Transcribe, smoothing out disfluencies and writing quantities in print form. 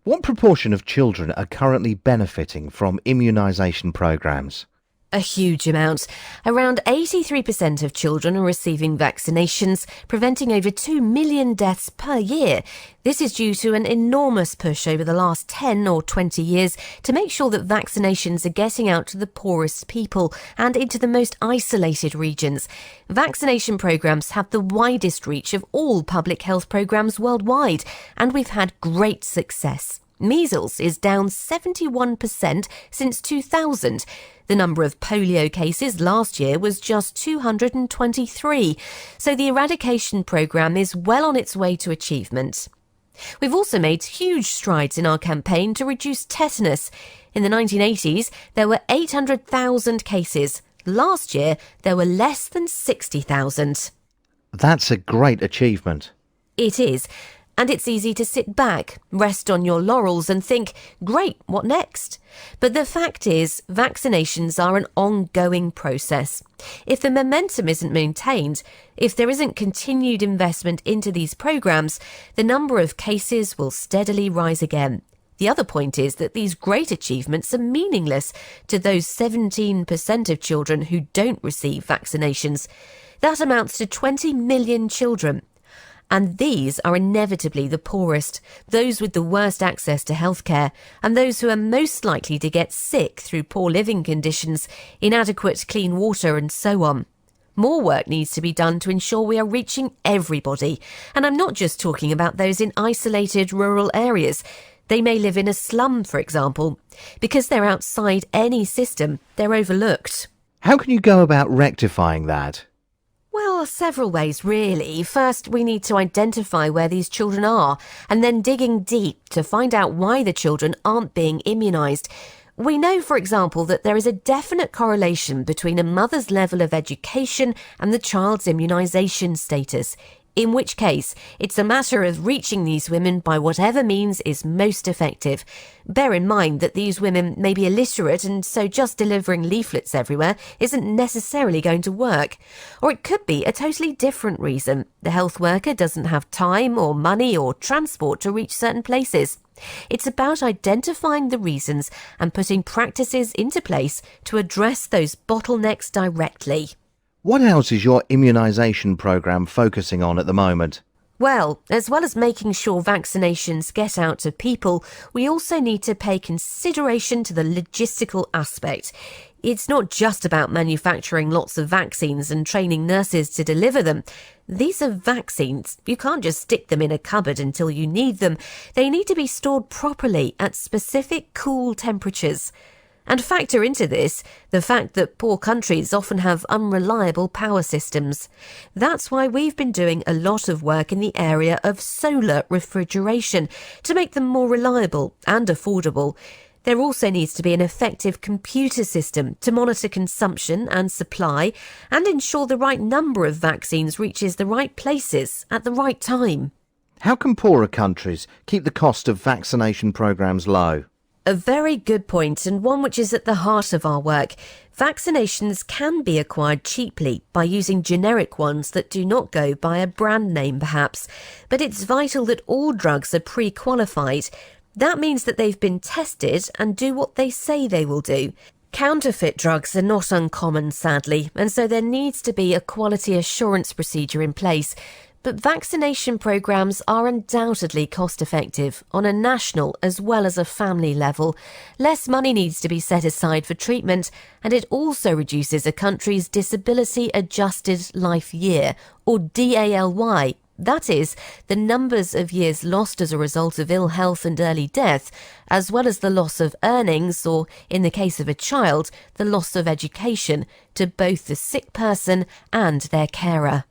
What proportion of children are currently benefiting from immunisation programmes? A huge amount. Around 83% of children are receiving vaccinations, preventing over 2 million deaths per year. This is due to an enormous push over the last 10 or 20 years to make sure that vaccinations are getting out to the poorest people and into the most isolated regions. Vaccination programmes have the widest reach of all public health programmes worldwide, and we've had great success. Measles is down 71% since 2000. The number of polio cases last year was just 223, so the eradication programme is well on its way to achievement. We've also made huge strides in our campaign to reduce tetanus. In the 1980s, there were 800,000 cases. Last year, there were less than 60,000. That's a great achievement. It is. And it's easy to sit back, rest on your laurels and think, great, what next? But the fact is, vaccinations are an ongoing process. If the momentum isn't maintained, if there isn't continued investment into these programmes, the number of cases will steadily rise again. The other point is that these great achievements are meaningless to those 17% of children who don't receive vaccinations. That amounts to 20 million children. And these are inevitably the poorest, those with the worst access to healthcare, and those who are most likely to get sick through poor living conditions, inadequate clean water, and so on. More work needs to be done to ensure we are reaching everybody. And I'm not just talking about those in isolated rural areas. They may live in a slum, for example. Because they're outside any system, they're overlooked. How can you go about rectifying that? Well, several ways, really. First, we need to identify where these children are, and then digging deep to find out why the children aren't being immunised. We know, for example, that there is a definite correlation between a mother's level of education and the child's immunisation status, in which case it's a matter of reaching these women by whatever means is most effective. Bear in mind that these women may be illiterate, and so just delivering leaflets everywhere isn't necessarily going to work. Or it could be a totally different reason. The health worker doesn't have time or money or transport to reach certain places. It's about identifying the reasons and putting practices into place to address those bottlenecks directly. What else is your immunisation programme focusing on at the moment? Well, as well as making sure vaccinations get out to people, we also need to pay consideration to the logistical aspect. It's not just about manufacturing lots of vaccines and training nurses to deliver them. These are vaccines. You can't just stick them in a cupboard until you need them. They need to be stored properly at specific cool temperatures. And factor into this the fact that poor countries often have unreliable power systems. That's why we've been doing a lot of work in the area of solar refrigeration to make them more reliable and affordable. There also needs to be an effective computer system to monitor consumption and supply and ensure the right number of vaccines reaches the right places at the right time. How can poorer countries keep the cost of vaccination programmes low? A very good point, and one which is at the heart of our work. Vaccinations can be acquired cheaply by using generic ones that do not go by a brand name, perhaps. But it's vital that all drugs are pre-qualified. That means that they've been tested and do what they say they will do. Counterfeit drugs are not uncommon, sadly, and so there needs to be a quality assurance procedure in place. But vaccination programmes are undoubtedly cost-effective on a national as well as a family level. Less money needs to be set aside for treatment, and it also reduces a country's disability adjusted life year, or DALY. That is, the numbers of years lost as a result of ill health and early death, as well as the loss of earnings, or, in the case of a child, the loss of education, to both the sick person and their carer.